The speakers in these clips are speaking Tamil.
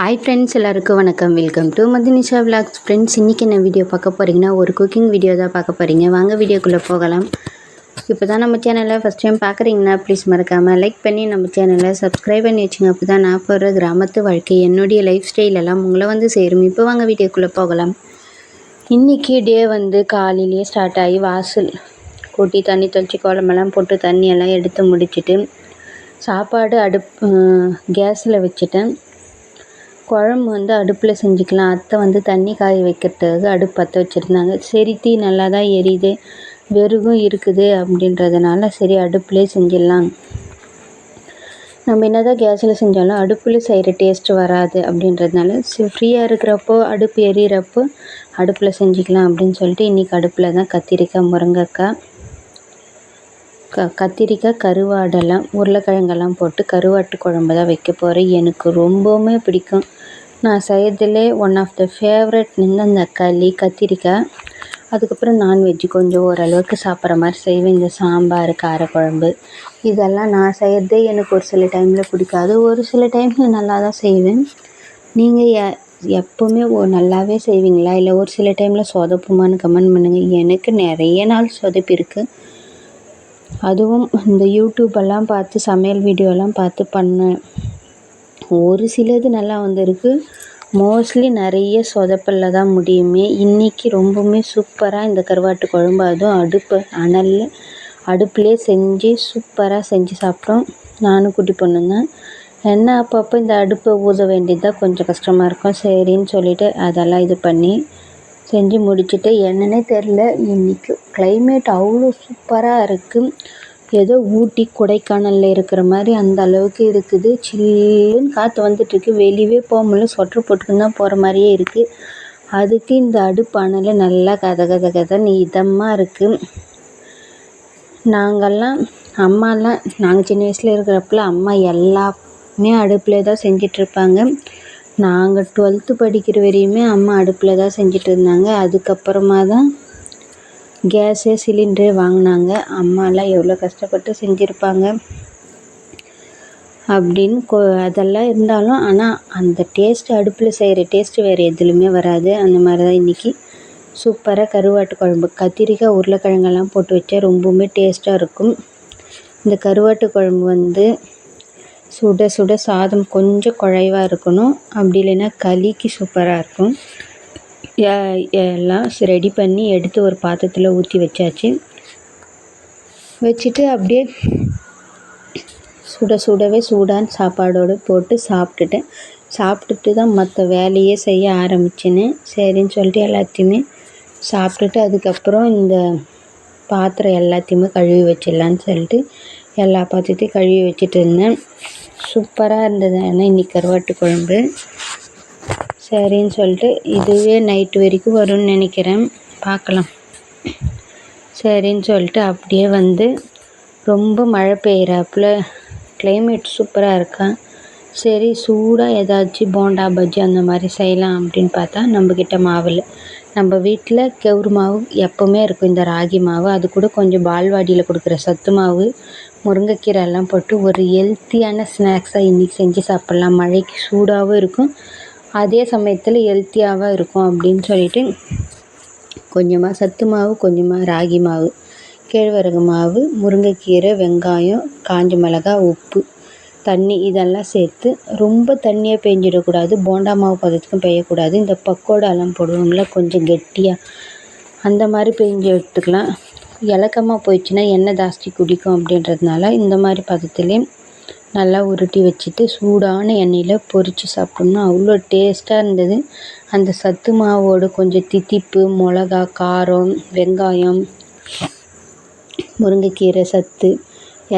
ஹாய் ஃப்ரெண்ட்ஸ், எல்லாருக்கும் வணக்கம். Welcome to Madhunisha vlogs. Friends, இன்றைக்கி என்ன வீடியோ பார்க்க போகிறீங்கன்னா, ஒரு குக்கிங் வீடியோ தான் பார்க்க போகிறீங்க. வாங்க வீடியோக்குள்ளே போகலாம். இப்போ தான் நம்ம சேனலை ஃபஸ்ட் டைம் பார்க்குறீங்கன்னா ப்ளீஸ் மறக்காமல் லைக் பண்ணி நம்ம சேனலை சப்ஸ்கிரைப் பண்ணி வச்சுங்க. அப்போ தான் நான் போகிற கிராமத்து வாழ்க்கை, என்னுடைய லைஃப் ஸ்டைல் எல்லாம் உங்களை வந்து சேரும். இப்போ வாங்க வீடியோக்குள்ளே போகலாம். இன்றைக்கி டே வந்து காலையிலேயே ஸ்டார்ட் ஆகி வாசல் கூட்டி தண்ணி தெளித்து கோலமெல்லாம் போட்டு தண்ணியெல்லாம் எடுத்து முடிச்சுட்டு சாப்பாடு கேஸில் வச்சுட்டேன். குழம்பு வந்து அடுப்பில் செஞ்சுக்கலாம். அத்தை வந்து தண்ணி காய வைக்கிறதுக்கு அடுப்பு பற்ற வச்சுருந்தாங்க. சரி, தீ நல்லா தான் எரியுது, வெறுகும் இருக்குது அப்படின்றதுனால சரி அடுப்புலேயே செஞ்சிடலாம். நம்ம என்ன தான் கேஸில் செஞ்சாலும் அடுப்பில் செய்கிற டேஸ்ட்டு வராது அப்படின்றதுனால ஃப்ரீயாக இருக்கிறப்போ அடுப்பு எரியிறப்போ அடுப்பில் செஞ்சுக்கலாம் அப்படின்னு சொல்லிட்டு இன்றைக்கி அடுப்பில் தான் கத்திரிக்காய், முருங்கைக்காய், கத்திரிக்காய், கருவாடெல்லாம் உருளைக்கிழங்கெல்லாம் போட்டு கருவாட்டு குழம்பு தான் வைக்க போகிறேன். எனக்கு ரொம்பவுமே பிடிக்கும். நான் செய்யறதுலே ஒன் ஆஃப் த ஃபேவரட் இந்த களி, கத்திரிக்காய். அதுக்கப்புறம் நான்வெஜ்ஜு கொஞ்சம் ஓரளவுக்கு சாப்பிட்ற மாதிரி செய்வேன். இந்த சாம்பார், காரக்குழம்பு இதெல்லாம் நான் செய்கிறதே எனக்கு ஒரு சில டைமில் பிடிக்காது, ஒரு சில டைமில் நல்லா தான் செய்வேன். நீங்கள் எப்போவுமே நல்லாவே செய்வீங்களா, இல்லை ஒரு சில டைமில் சொதப்புமான்னு கமெண்ட் பண்ணுங்கள். எனக்கு நிறைய நாள் சொதப்பிருக்கு. அதுவும் இந்த யூடியூப்பெல்லாம் பார்த்து சமையல் வீடியோலாம் பார்த்து பண்ணேன். ஒரு சிலது நல்லா வந்திருக்கு, மோஸ்ட்லி நிறைய சொதப்பலில் தான் முடியுமே. இன்றைக்கி ரொம்பவுமே சூப்பராக இந்த கருவாட்டு குழம்பு, அதுவும் அடுப்புலேயே செஞ்சு சூப்பராக செஞ்சு சாப்பிட்டோம். நானும் குட்டி பொண்ணுங்க. என்ன அப்பப்போ இந்த அடுப்பை ஊத வேண்டியது தான் கொஞ்சம் கஷ்டமாக இருக்கும். சரின்னு சொல்லிவிட்டு அதெல்லாம் இது பண்ணி செஞ்சு முடிச்சுட்டு, என்னன்னே தெரில, இன்றைக்கி கிளைமேட் அவ்வளோ சூப்பராக இருக்குது. ஏதோ ஊட்டி கொடைக்கானலில் இருக்கிற மாதிரி அந்த அளவுக்கு இருக்குது. சில்லுன்னு காற்று வந்துட்டுருக்கு. வெளியவே போக முடியல, ஸ்வெட்டர் போட்டுக்கின்னு தான் போகிற மாதிரியே இருக்குது. அதுக்கு இந்த அடுப்பானல நல்லா கதன்னு இதமாக இருக்குது. நாங்கள் சின்ன வயசில் இருக்கிறப்பல அம்மா எல்லாமே அடுப்பில் தான் செஞ்சிட்ருப்பாங்க. நாங்கள் 12th படிக்கிற வரையுமே அம்மா அடுப்பில் தான் செஞ்சுட்டு இருந்தாங்க. அதுக்கப்புறமா தான் கேஸே சிலிண்டரே வாங்கினாங்க. அம்மாலாம் எவ்வளோ கஷ்டப்பட்டு செஞ்சுருப்பாங்க அப்படின்னு அதெல்லாம் இருந்தாலும், ஆனால் அந்த டேஸ்ட்டு அடுப்பில் செய்கிற டேஸ்ட்டு வேறு எதுலையுமே வராது. அந்த மாதிரி தான் இன்றைக்கி சூப்பராக கருவாட்டு குழம்பு, கத்திரிக்காய், உருளைக்கிழங்கெல்லாம் போட்டு வச்சா ரொம்பவுமே டேஸ்ட்டாக இருக்கும். இந்த கருவாட்டு குழம்பு வந்து சுட சுட சாதம் கொஞ்சம் குழைவாக இருக்கணும், அப்படி இல்லைன்னா களிக்கு சூப்பராக இருக்கும். எல்லாம் ரெடி பண்ணி எடுத்து ஒரு பாத்திரத்தில் ஊற்றி வச்சுட்டு அப்படியே சுடவே சூடான சாப்பாடோடு போட்டு சாப்பிட்டுட்டு தான் மற்ற வேலையே செய்ய ஆரம்பிச்சேன்னு. சரின்னு சொல்லிட்டு எல்லாத்தையுமே சாப்பிட்டுட்டு அதுக்கப்புறம் இந்த பாத்திரம் எல்லாத்தையுமே கழுவி வச்சிடலான்னு சொல்லிட்டு எல்லா பாத்திரத்தையும் கழுவி வச்சுட்டு இருந்தேன். சூப்பராக இருந்தது. ஆனால் இன்றைக்கி கருவாட்டு குழம்பு சரின்னு சொல்லிட்டு இதுவே நைட்டு வரைக்கும் வரும்னு நினைக்கிறேன், பார்க்கலாம். சரின்னு சொல்லிட்டு அப்படியே வந்து ரொம்ப மழை பெய்கிறாப்புல கிளைமேட் சூப்பராக இருக்கா. சரி, சூடாக ஏதாச்சும் போண்டா, பஜ்ஜி அந்த மாதிரி செய்யலாம் அப்படின்னு பார்த்தா நம்மக்கிட்ட மாவு இல்லை. நம்ம வீட்டில் கெவுரு மாவு எப்போவுமே இருக்கும், இந்த ராகி மாவு. அது கூட கொஞ்சம் பால்வாடியில் கொடுக்குற சத்து மாவு, முருங்கைக்கீரை எல்லாம் போட்டு ஒரு ஹெல்த்தியான ஸ்நாக்ஸாக இன்றைக்கி செஞ்சு சாப்பிட்லாம். மழைக்கு சூடாகவும் இருக்கும், அதே சமயத்தில் ஹெல்த்தியாகவும் இருக்கும் அப்படின்னு சொல்லிட்டு கொஞ்சமாக சத்து மாவு, கொஞ்சமாக ராகி மாவு, கேழ்வரகு மாவு, முருங்கைக்கீரை, வெங்காயம், காஞ்ச மிளகாய், உப்பு, தண்ணி இதெல்லாம் சேர்த்து ரொம்ப தண்ணியாக பெஞ்சிடக்கூடாது, போண்டா மாவு பதத்துக்கும் பெய்யக்கூடாது. இந்த பக்கோடாலாம் போடுவோம்ல கொஞ்சம் கெட்டியாக, அந்த மாதிரி பெஞ்சு எடுத்துக்கலாம். இலக்கமாக போயிடுச்சுன்னா எண்ணெய் ஜாஸ்தி குடிக்கும் அப்படின்றதுனால இந்த மாதிரி பதத்துலேயே நல்லா உருட்டி வச்சுட்டு சூடான எண்ணெயில் பொரித்து சாப்பிட்டோம்னா அவ்வளோ டேஸ்ட்டாக இருந்தது. அந்த சத்து மாவோடு கொஞ்சம் தித்திப்பு, மிளகா, காரம், வெங்காயம், முருங்கைக்கீரை சத்து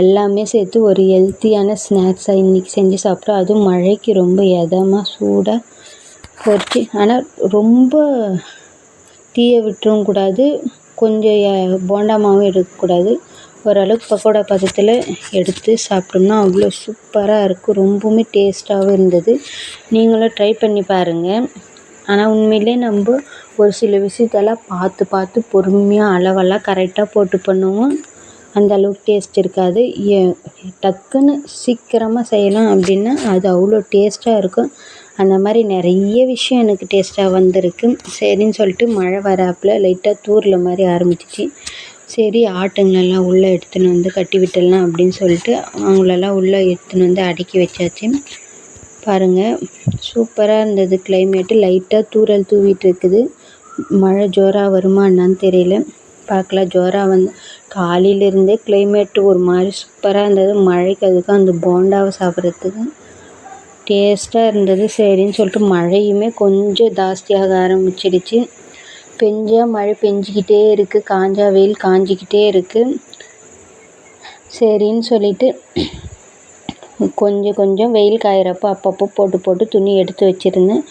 எல்லாமே சேர்த்து ஒரு ஹெல்த்தியான ஸ்நாக்ஸாக இன்றைக்கி செஞ்சு சாப்பிட்டோம். அதுவும் மழைக்கு ரொம்ப இதமாக சூடாக பொரித்து, ஆனால் ரொம்ப தீய விட்டுறவும் கூடாது, கொஞ்சம் போண்டா மாவும் எடுக்கக்கூடாது. ஓரளவுக்கு பக்கோடா பதத்தில் எடுத்து சாப்பிட்டோம்னா அவ்வளோ சூப்பராக இருக்கும். ரொம்பவுமே டேஸ்ட்டாகவும் இருந்தது. நீங்களும் ட்ரை பண்ணி பாருங்கள். ஆனால் உண்மையிலே நம்ம ஒரு சில விஷயத்தெல்லாம் பார்த்து பொறுமையாக அளவெல்லாம் கரெக்டாக போட்டு பண்ணுவோம், அந்த அளவுக்கு டேஸ்ட் இருக்காது. டக்குன்னு சீக்கிரமாக செய்யலாம் அப்படின்னா அது அவ்வளோ டேஸ்ட்டாக இருக்கும். அந்த மாதிரி நிறைய விஷயம் எனக்கு டேஸ்ட்டாக வந்திருக்கு. சரின்னு சொல்லிட்டு மழை வராப்புல லைட்டாக தூறல் மாதிரி ஆரம்பிச்சிச்சு. சரி ஆட்டுங்களெல்லாம் உள்ளே எடுத்துன்னு வந்து கட்டி விட்டுடலாம் அப்படின்னு சொல்லிட்டு அவங்களெல்லாம் உள்ளே எடுத்துன்னு வந்து அடக்கி வச்சாச்சு. பாருங்கள், சூப்பராக இருந்தது கிளைமேட்டு. லைட்டாக தூறல் தூவிட்டு இருக்குது. மழை ஜோராக வருமா என்னான்னு தெரியல, பார்க்கலாம். ஜோராக வந்து காலையிலேருந்தே கிளைமேட்டு ஒரு மாதிரி சூப்பராக இருந்தது. மழைக்கு அதுக்கும் அந்த போண்டாவை சாப்பிட்றதுக்கு டேஸ்ட்டாக இருந்தது. சரின்னு சொல்லிட்டு மழையுமே கொஞ்சம் ஜாஸ்தியாக ஆரம்பிச்சிடுச்சு. மழை பெஞ்சிக்கிட்டே இருக்குது, காஞ்சா வெயில் காஞ்சிக்கிட்டே இருக்குது. சரின்னு சொல்லிட்டு கொஞ்சம் வெயில் காயிறப்போ அப்பப்போ போட்டு துணி எடுத்து வச்சுருந்தேன்.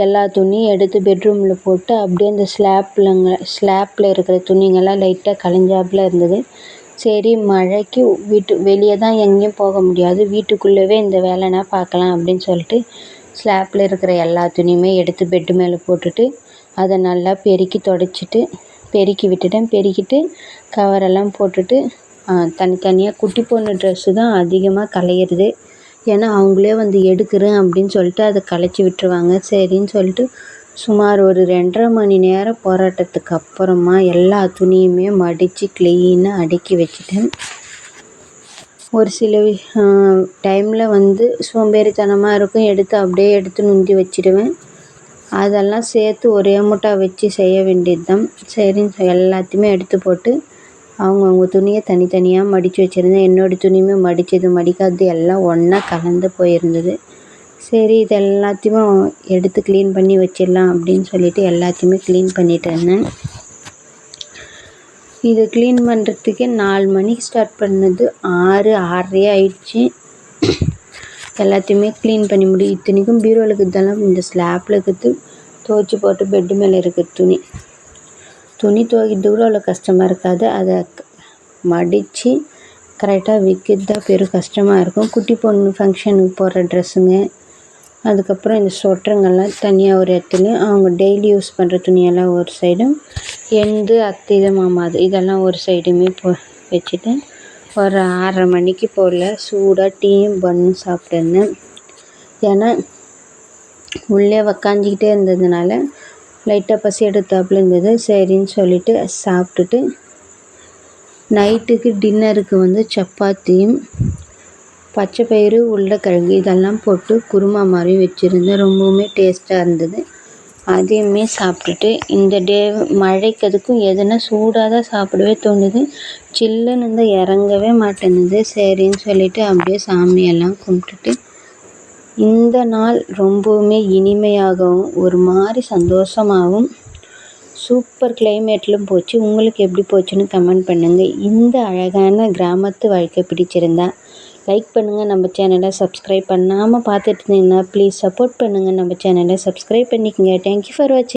எல்லா துணியும் எடுத்து பெட்ரூமில் போட்டு அப்படியே அந்த ஸ்லாப்பில் இருக்கிற துணிங்கள்லாம் லைட்டாக கலைஞ்சாப்புல இருந்தது. சரி மழைக்கு வெளியே தான் எங்கேயும் போக முடியாது, வீட்டுக்குள்ளவே இந்த வேலைனா பார்க்கலாம் அப்படின்னு சொல்லிட்டு ஸ்லாப்பில் இருக்கிற எல்லா துணியுமே எடுத்து பெட்டு மேலே போட்டுட்டு அதை நல்லா பெருக்கி விட்டுட்டேன். பெருக்கிட்டு கவரெல்லாம் போட்டுட்டு தனித்தனியாக குட்டி பொண்ணு ட்ரெஸ்ஸு தான் அதிகமாக கலையிறது. ஏன்னா அவங்களே வந்து எடுக்கிறேன் அப்படின்னு சொல்லிட்டு அதை கலைச்சி விட்டுருவாங்க. சரின்னு சொல்லிட்டு சுமார் ஒரு 2.5 மணி நேரம் போராட்டத்துக்கு அப்புறமா எல்லா துணியுமே மடித்து க்ளீனாக அடுக்கி வச்சுட்டேன். ஒரு சில டைமில் வந்து சோம்பேறித்தனமாக இருக்கும், எடுத்து நுந்தி வச்சிடுவேன். அதெல்லாம் சேர்த்து ஒரே மூட்டா வச்சு செய்ய வேண்டியது தான். சரின்னு எல்லாத்தையுமே எடுத்து போட்டு அவங்கவுங்க துணியை தனித்தனியாக மடித்து வச்சுருந்தேன். என்னோடய துணியுமே மடித்தது மடிக்காதது எல்லாம் ஒன்றா கலந்து போயிருந்தது. சரி இது எல்லாத்தையுமே எடுத்து க்ளீன் பண்ணி வச்சிடலாம் அப்படின்னு சொல்லிட்டு எல்லாத்தையுமே க்ளீன் பண்ணிட்டு இருந்தேன். இது க்ளீன் பண்ணுறதுக்கே 4 மணிக்கு ஸ்டார்ட் பண்ணது 6:30 ஆயிடுச்சு. எல்லாத்தையுமே க்ளீன் பண்ணி இத்தனைக்கும் பீரோவில் இருக்கிறதெல்லாம் இந்த ஸ்லாப்பில் இருக்கிறது துவைச்சி போட்டு பெட்டு மேலே இருக்கிற துணி துவைக்கிறது கூட அவ்வளோ கஷ்டமாக இருக்காது. அதை மடித்து கரெக்டாக வைக்கிறது தான் பெரும் கஷ்டமாக இருக்கும். குட்டி பொண்ணு ஃபங்க்ஷனுக்கு போடுற ட்ரெஸ்ஸுங்க, அதுக்கப்புறம் இந்த சொட்டருங்கெல்லாம் தனியாக ஒரு இடத்துலையும், அவங்க டெய்லி யூஸ் பண்ணுற துணியெல்லாம் ஒரு சைடும், அத்தை மாமா இதெல்லாம் ஒரு சைடுமே வச்சுட்டு ஒரு 6:30 மணிக்கு போல் சூடாக டீயும் பன்னும் சாப்பிட்டுருந்தேன். ஏன்னா உள்ளே உக்காஞ்சிக்கிட்டே இருந்ததுனால லைட்டாக பசி எடுத்தாப்புல இருந்தது. சரின்னு சொல்லிட்டு சாப்பிட்டுட்டு நைட்டுக்கு டின்னருக்கு வந்து சப்பாத்தியும் பச்சை பயிறு உருளைக்கிழங்கு இதெல்லாம் போட்டு குருமா மாதிரி வச்சுருந்தேன். ரொம்பவுமே டேஸ்ட்டாக இருந்தது. அதையுமே சாப்பிட்டுட்டு இந்த மழைக்கு அதுக்கும் எதுனா சூடாக தான் சாப்பிடவே தோணுது. சில்லுன்னு இருந்தால் இறங்கவே மாட்டேங்குது. சரின்னு சொல்லிட்டு அப்படியே சாமியெல்லாம் கும்பிட்டுட்டு இந்த நாள் ரொம்பவுமே இனிமையாகவும் ஒரு மாதிரி சந்தோஷமாகவும் சூப்பர் கிளைமேட்லும் போச்சு. உங்களுக்கு எப்படி போச்சுன்னு கமெண்ட் பண்ணுங்கள். இந்த அழகான கிராமத்து வாழ்க்கை பிடிச்சிருந்தா லைக் பண்ணுங்கள். நம்ம சேனலை சப்ஸ்கிரைப் பண்ணாமல் பார்த்துட்டு இருந்தீங்கன்னா ப்ளீஸ் சப்போர்ட் பண்ணுங்கள். நம்ம சேனலை சப்ஸ்கிரைப் பண்ணிக்கோங்க. தேங்க்யூ ஃபார் வாட்சிங்.